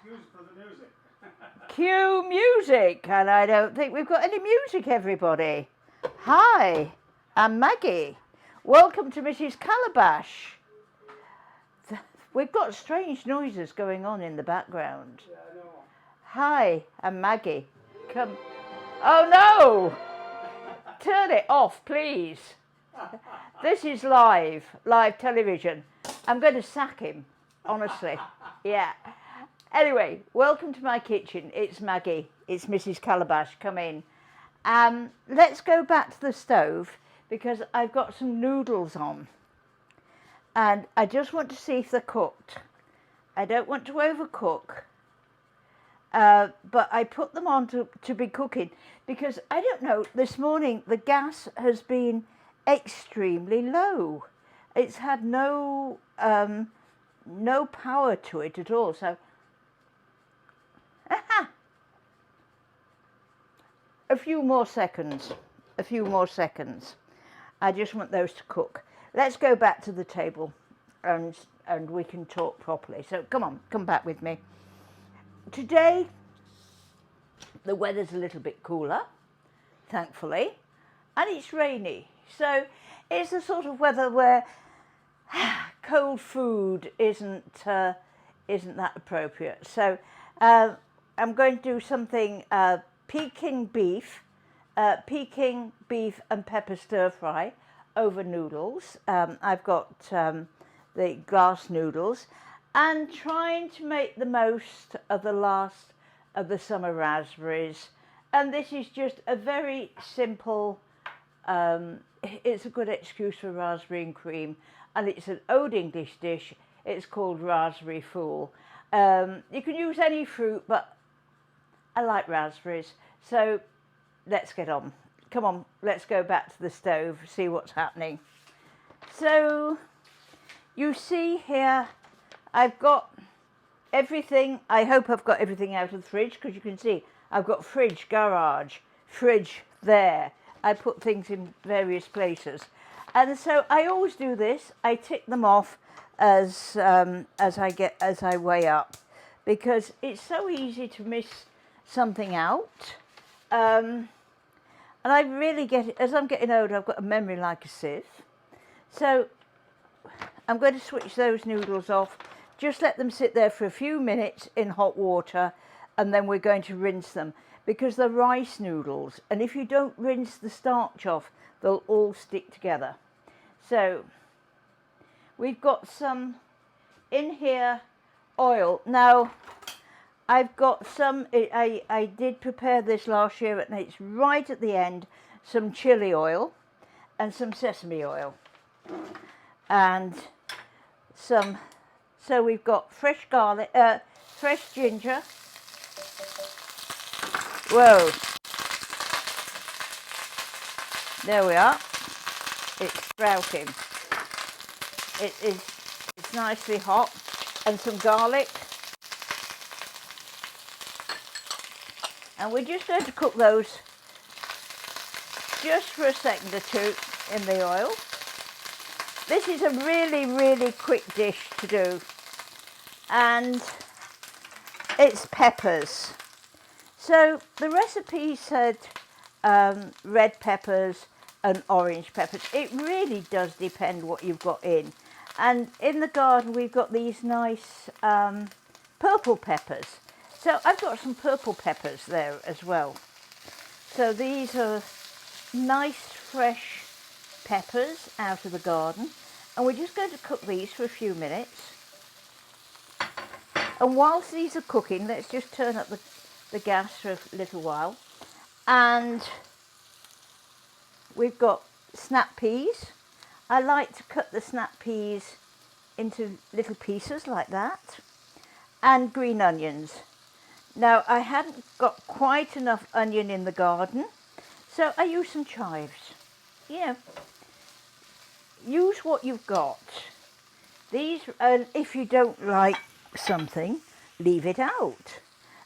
Excuse for the music. Cue music, and I don't think we've got any music, everybody. Hi, I'm Maggie. Welcome to Mrs. Calabash. We've got strange noises going on in the background. Yeah, I know. Hi, I'm Maggie. Come. Oh no! Turn it off, please. This is live television. I'm going to sack him, honestly. Yeah. Anyway, welcome to my kitchen. It's Maggie. It's Mrs. Calabash. Come in. Let's go back to the stove because I've got some noodles on. And I just want to see if they're cooked. I don't want to overcook. But I put them on to be cooking because, I don't know, this morning the gas has been extremely low. It's had no power to it at all. So, a few more seconds. I just want those to cook. Let's go back to the table and we can talk properly. So come on, come back with me. Today, the weather's a little bit cooler, thankfully, and it's rainy. So it's the sort of weather where cold food isn't that appropriate. So I'm going to do something Peking beef and pepper stir fry over noodles. I've got the glass noodles, and trying to make the most of the last of the summer raspberries. And this is just a very simple, it's a good excuse for raspberry and cream, and it's an old English dish. It's called raspberry fool. You can use any fruit, but I like raspberries. So let's get on. Come on, let's go back to the stove, see what's happening. So you see here, I've got everything. I hope I've got everything out of the fridge, because you can see I've got fridge, garage, fridge there. I put things in various places. And so I always do this. I tick them off as I weigh up, because it's so easy to miss something out. And I really get it, as I'm getting older, I've got a memory like a sieve. So I'm going to switch those noodles off, just let them sit there for a few minutes in hot water, and then we're going to rinse them, because they're rice noodles, and if you don't rinse the starch off, they'll all stick together. So we've got some in here oil. Now, I've got some, I did prepare this last year, and it's right at the end, some chili oil and some sesame oil. And some, so we've got fresh garlic, fresh ginger. Whoa. There we are. It's sprouting. It's nicely hot. And some garlic. And we're just going to cook those just for a second or two in the oil. This is a really, really quick dish to do. And it's peppers. So the recipe said red peppers and orange peppers. It really does depend what you've got in. And in the garden we've got these nice purple peppers. So I've got some purple peppers there as well. So these are nice fresh peppers out of the garden. And we're just going to cook these for a few minutes. And whilst these are cooking, let's just turn up the gas for a little while. And we've got snap peas. I like to cut the snap peas into little pieces like that. And green onions. Now, I hadn't got quite enough onion in the garden, so I used some chives. Yeah. Use what you've got. These, if you don't like something, leave it out.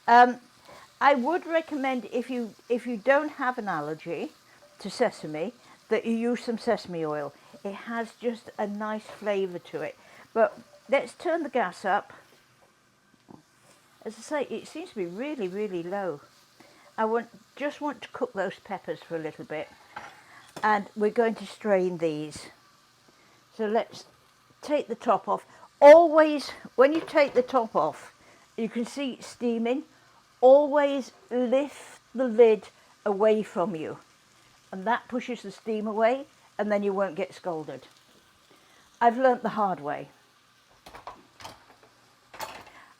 I would recommend, if you don't have an allergy to sesame, that you use some sesame oil. It has just a nice flavour to it. But let's turn the gas up. As I say, it seems to be really, really low. Just want to cook those peppers for a little bit, and we're going to strain these. So let's take the top off. Always, when you take the top off, you can see it steaming. Always lift the lid away from you, and that pushes the steam away, and then you won't get scalded. I've learnt the hard way.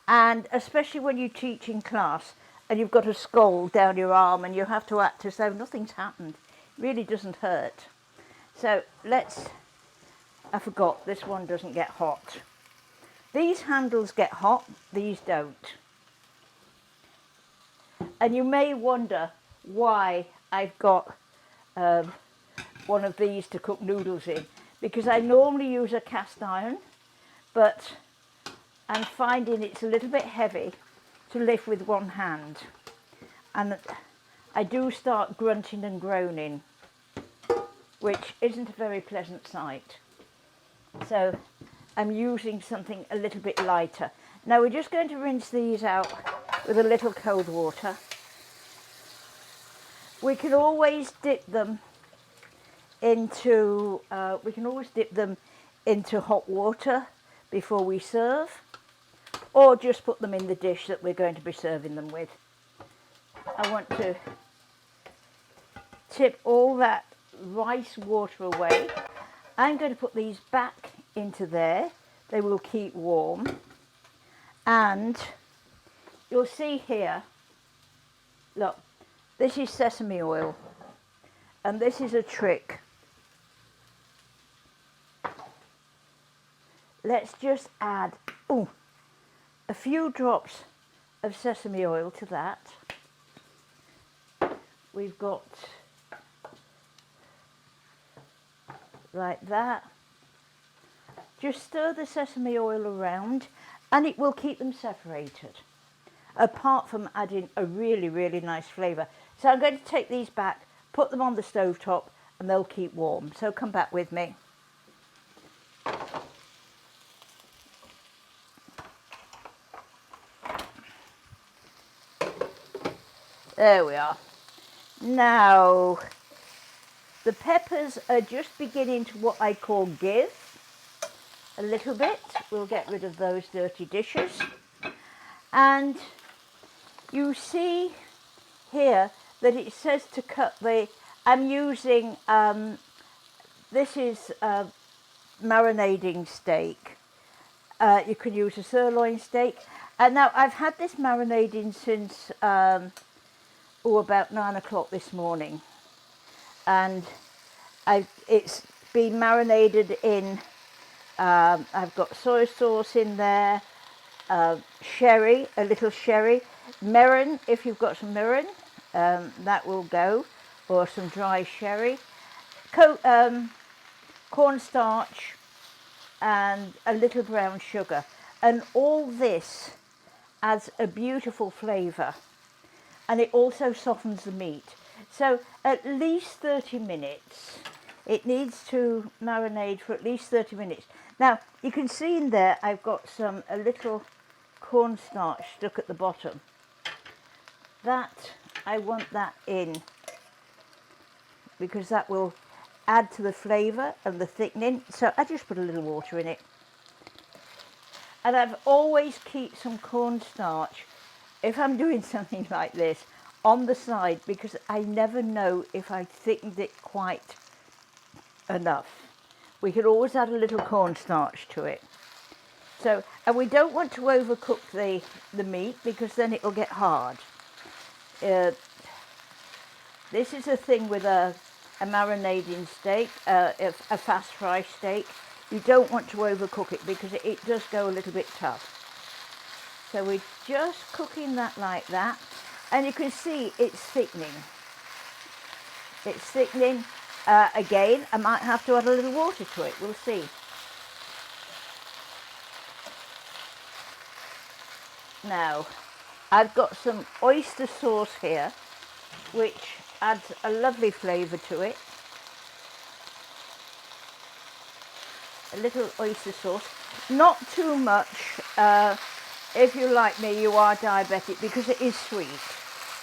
And especially when you teach in class and you've got a scald down your arm and you have to act as though nothing's happened. It really doesn't hurt. So I forgot, this one doesn't get hot. These handles get hot, these don't. And you may wonder why I've got one of these to cook noodles in, because I normally use a cast iron, but I'm finding it's a little bit heavy to lift with one hand, and I do start grunting and groaning, which isn't a very pleasant sight. So I'm using something a little bit lighter. Now we're just going to rinse these out with a little cold water. We can always dip them into hot water before we serve, or just put them in the dish that we're going to be serving them with. I want to tip all that rice water away. I'm going to put these back into there. They will keep warm. And you'll see here, look, this is sesame oil, and this is a trick. Let's just add a few drops of sesame oil to that. We've got like that. Just stir the sesame oil around and it will keep them separated, apart from adding a really, really nice flavour. So I'm going to take these back, put them on the stovetop, and they'll keep warm. So come back with me. There we are. Now, the peppers are just beginning to what I call give a little bit. We'll get rid of those dirty dishes. And you see here that it says to cut I'm using, this is marinating steak. You could use a sirloin steak. And now I've had this marinating since about 9 o'clock this morning, and it's been marinated in, I've got soy sauce in there, sherry, a little sherry, mirin, if you've got some mirin, that will go, or some dry sherry, cornstarch, and a little brown sugar. And all this adds a beautiful flavour, and it also softens the meat. So at least 30 minutes. It needs to marinate for at least 30 minutes. Now you can see in there I've got a little cornstarch stuck at the bottom. I want that in, because that will add to the flavour and the thickening. So I just put a little water in it. And I've always keep some cornstarch, if I'm doing something like this, on the side, because I never know if I thickened it quite enough. We could always add a little cornstarch to it. So, and we don't want to overcook the meat, because then it will get hard. This is a thing with a marinating steak, a fast fry steak. You don't want to overcook it, because it does go a little bit tough. So we're just cooking that like that, and you can see it's thickening. It's thickening. Again, I might have to add a little water to it, we'll see. Now, I've got some oyster sauce here, which adds a lovely flavour to it. A little oyster sauce, not too much, if you like me, you are diabetic, because it is sweet.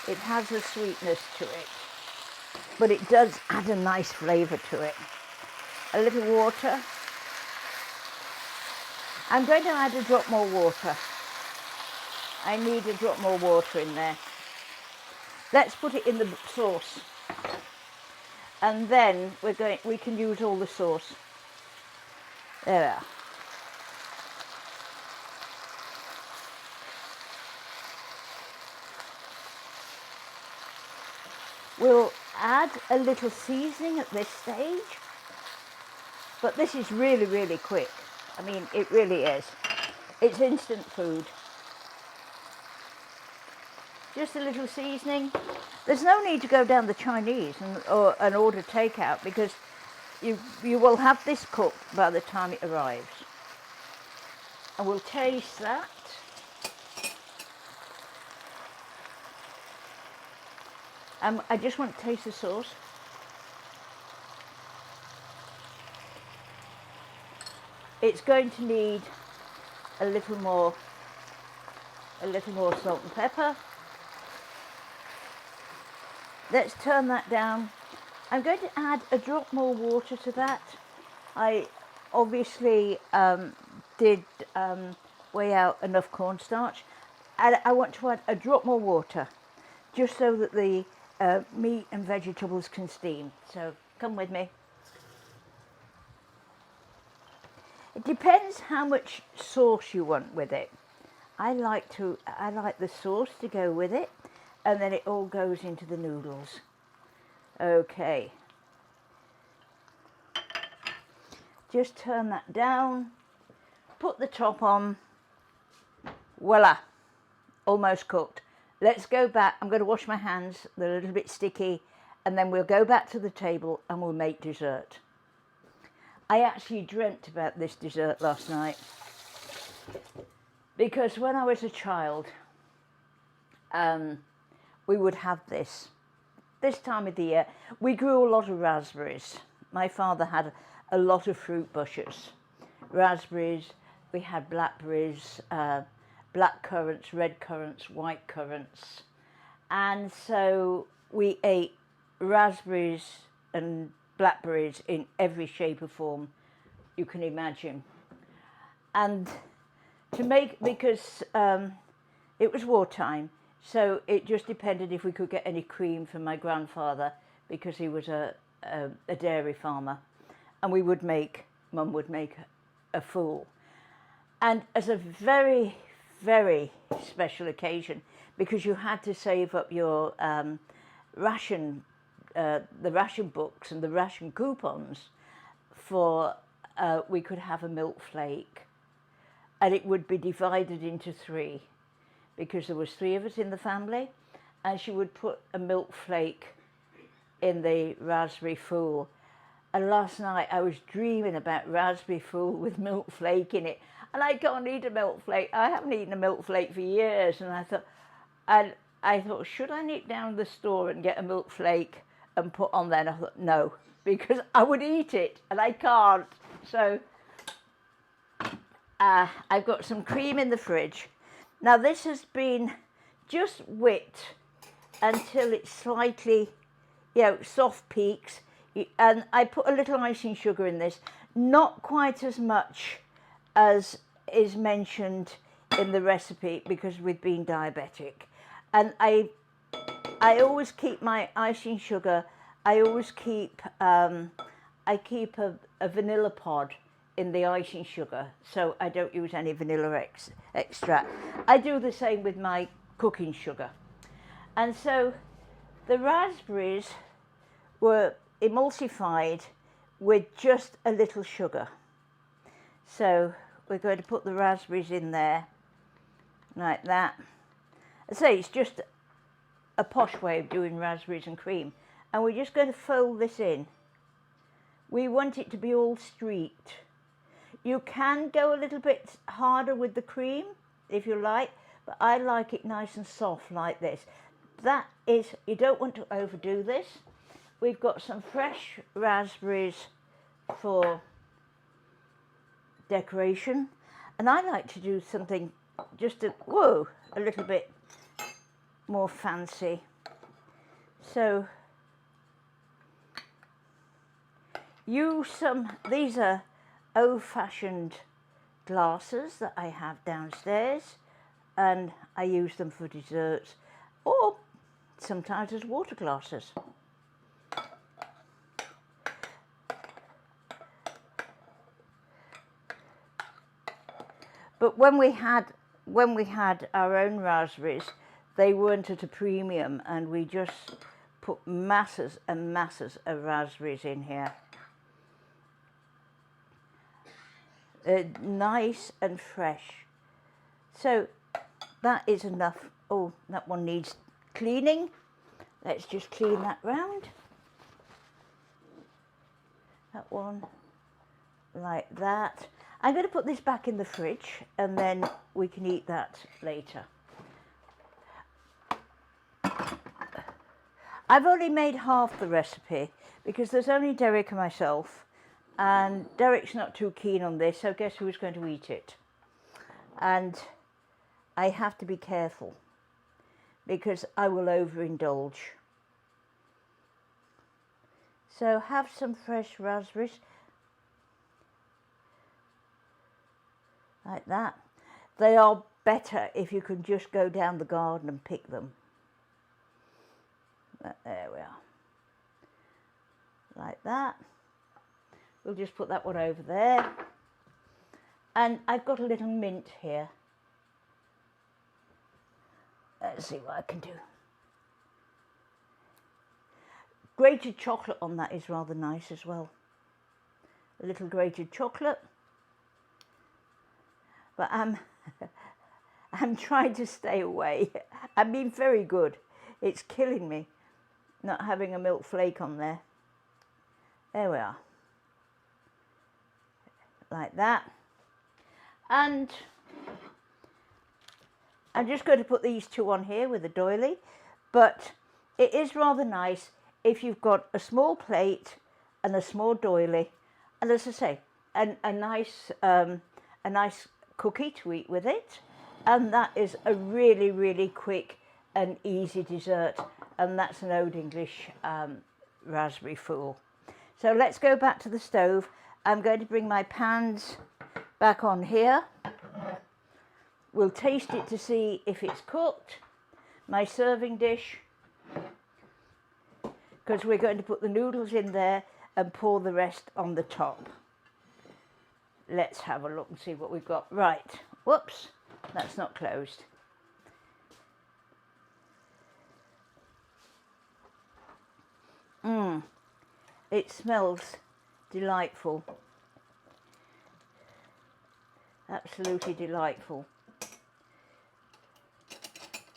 It has a sweetness to it, but it does add a nice flavour to it. A little water. I'm going to add a drop more water. I need a drop more water in there. Let's put it in the sauce. And then we can use all the sauce. There we are. We'll add a little seasoning at this stage, but this is really, really quick. I mean, it really is. It's instant food. Just a little seasoning. There's no need to go down the Chinese and order takeout, because you will have this cooked by the time it arrives. And we'll taste that. I just want to taste the sauce. It's going to need a little more salt and pepper. Let's turn that down. I'm going to add a drop more water to that. I obviously did weigh out enough cornstarch, and I want to add a drop more water, just so that the meat and vegetables can steam. So come with me. It depends how much sauce you want with it. I like the sauce to go with it, and then it all goes into the noodles. Okay. Just turn that down, put the top on. Voila, almost cooked. Let's go back. I'm going to wash my hands, they're a little bit sticky, and then we'll go back to the table and we'll make dessert. I actually dreamt about this dessert last night, because when I was a child, we would have this time of the year. We grew a lot of raspberries. My father had a lot of fruit bushes. Raspberries, we had blackberries, black currants, red currants, white currants. And so we ate raspberries and blackberries in every shape or form you can imagine. And to make, because it was wartime, so it just depended if we could get any cream from my grandfather, because he was a dairy farmer, and Mum would make a fool. And as a very, very special occasion, because you had to save up your ration, the ration books and the ration coupons for, we could have a milk flake, and it would be divided into 3, because there was 3 of us in the family, and she would put a milk flake in the raspberry fool. And last night I was dreaming about raspberry fool with milk flake in it, and I can't eat a milk flake. I haven't eaten a milk flake for years, and I thought, should I nip down to the store and get a milk flake and put on there? And I thought, no, because I would eat it, and I can't. So I've got some cream in the fridge. Now this has been just whipped until it's slightly, soft peaks. And I put a little icing sugar in this, not quite as much as is mentioned in the recipe, because we've been diabetic. And I always keep my icing sugar, I keep a vanilla pod in the icing sugar, so I don't use any vanilla extract. I do the same with my cooking sugar. And so the raspberries were emulsified with just a little sugar. So we're going to put the raspberries in there like that. I say it's just a posh way of doing raspberries and cream, and we're just going to fold this in. We want it to be all streaked. You can go a little bit harder with the cream if you like, but I like it nice and soft like this. That is, you don't want to overdo this. We've got some fresh raspberries for decoration, and I like to do something just a little bit more fancy. So use some, these are old-fashioned glasses that I have downstairs, and I use them for desserts or sometimes as water glasses. But when we had our own raspberries, they weren't at a premium, and we just put masses and masses of raspberries in here. Nice and fresh. So that is enough. Oh, that one needs cleaning. Let's just clean that round. That one like that. I'm going to put this back in the fridge and then we can eat that later. I've only made half the recipe because there's only Derek and myself, and Derek's not too keen on this, so guess who's going to eat it? And I have to be careful because I will overindulge. So have some fresh raspberries. Like that. They are better if you can just go down the garden and pick them. There we are. Like that. We'll just put that one over there. And I've got a little mint here. Let's see what I can do. Grated chocolate on that is rather nice as well. A little grated chocolate. But I'm trying to stay away. I've been very good. It's killing me not having a milk flake on there. There we are. Like that. And I'm just going to put these two on here with a doily. But it is rather nice if you've got a small plate and a small doily. And as I say, a nice cookie to eat with it, and that is a really, really quick and easy dessert, and that's an Old English raspberry fool. So let's go back to the stove. I'm going to bring my pans back on here. We'll taste it to see if it's cooked. My serving dish, because we're going to put the noodles in there and pour the rest on the top. Let's have a look and see what we've got. Right, whoops, that's not closed. It smells delightful. Absolutely delightful.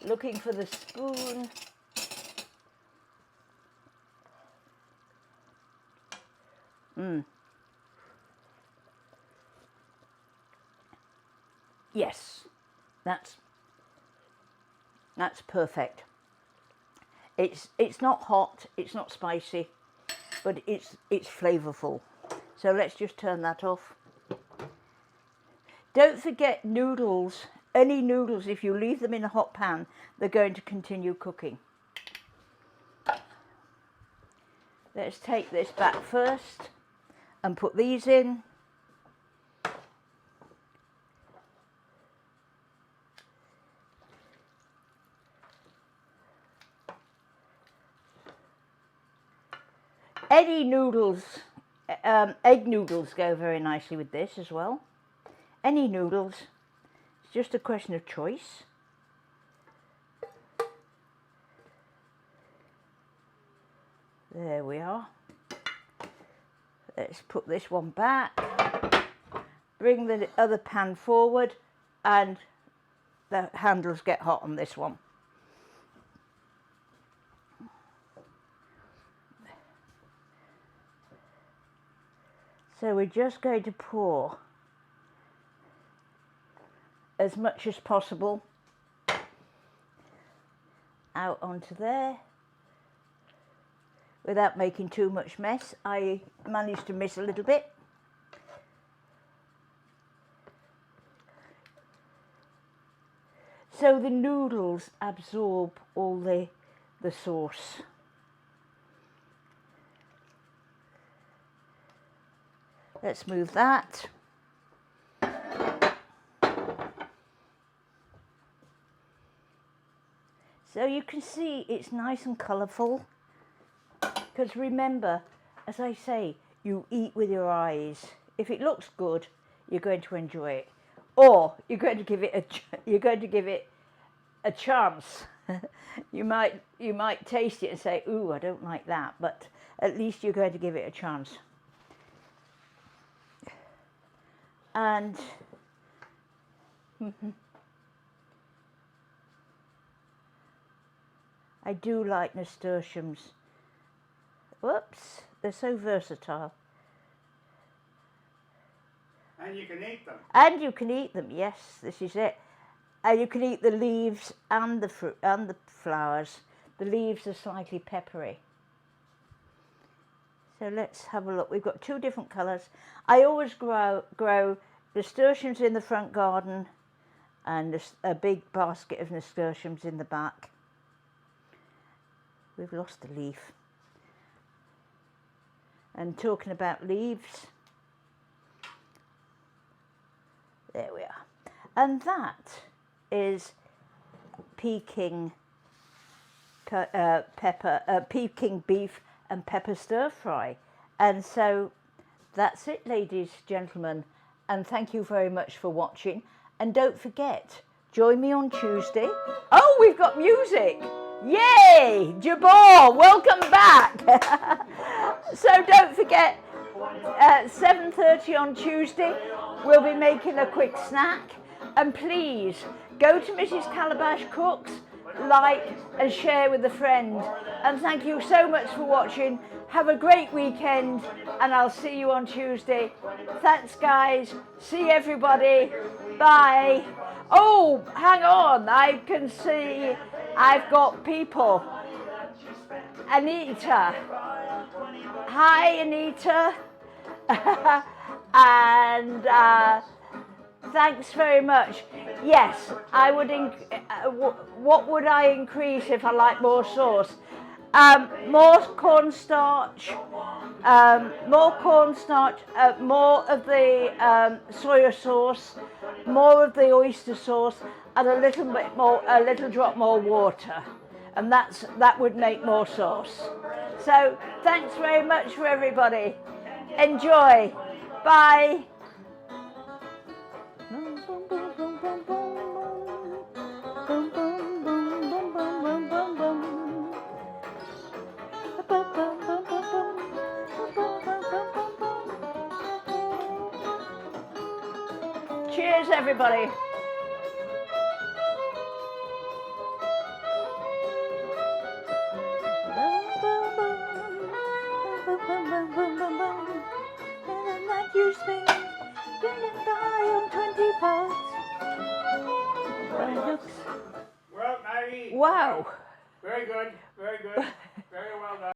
Looking for the spoon. Yes, that's perfect. It's not hot, it's not spicy, but it's flavourful. So let's just turn that off. Don't forget noodles. Any noodles, if you leave them in a hot pan, they're going to continue cooking. Let's take this back first and put these in. Any noodles, egg noodles go very nicely with this as well. Any noodles, it's just a question of choice. There we are. Let's put this one back. Bring the other pan forward, and the handles get hot on this one. So we're just going to pour as much as possible out onto there without making too much mess. I managed to miss a little bit. so the noodles absorb all the sauce. Let's move that. So you can see it's nice and colourful, because remember, as I say, you eat with your eyes. If it looks good, you're going to enjoy it, or you're going to give it a chance. you might taste it and say, "Ooh, I don't like that," but at least you're going to give it a chance. And I do like nasturtiums. Whoops, they're so versatile. And you can eat them. And you can eat them, yes, this is it. And you can eat the leaves and the fruit and the flowers. The leaves are slightly peppery. So let's have a look. We've got two different colours. I always grow nasturtiums in the front garden and a big basket of nasturtiums in the back. We've lost the leaf. And talking about leaves, there we are. And that is Peking Peking beef and pepper stir fry. And so that's it, ladies, gentlemen, and thank you very much for watching. And don't forget, join me on Tuesday. Oh, we've got music. Yay! Jabor, welcome back. So don't forget, at 7:30 on Tuesday, we'll be making a quick snack. And please, go to Mrs. Calabash Cooks, like and share with a friend. And thank you so much for watching. Have a great weekend, and I'll see you on Tuesday. Thanks, guys. See everybody. Bye. Oh, hang on. I can see I've got people. Anita. Hi, Anita. And thanks very much. Yes, I would. What would I increase if I like more sauce? More cornstarch. More of the soya sauce, more of the oyster sauce, and a little drop more water, and that would make more sauce. So thanks very much for everybody. Enjoy. Bye. Cheers, everybody. Well, Maggie. Wow. Very good. Very good. Very well done.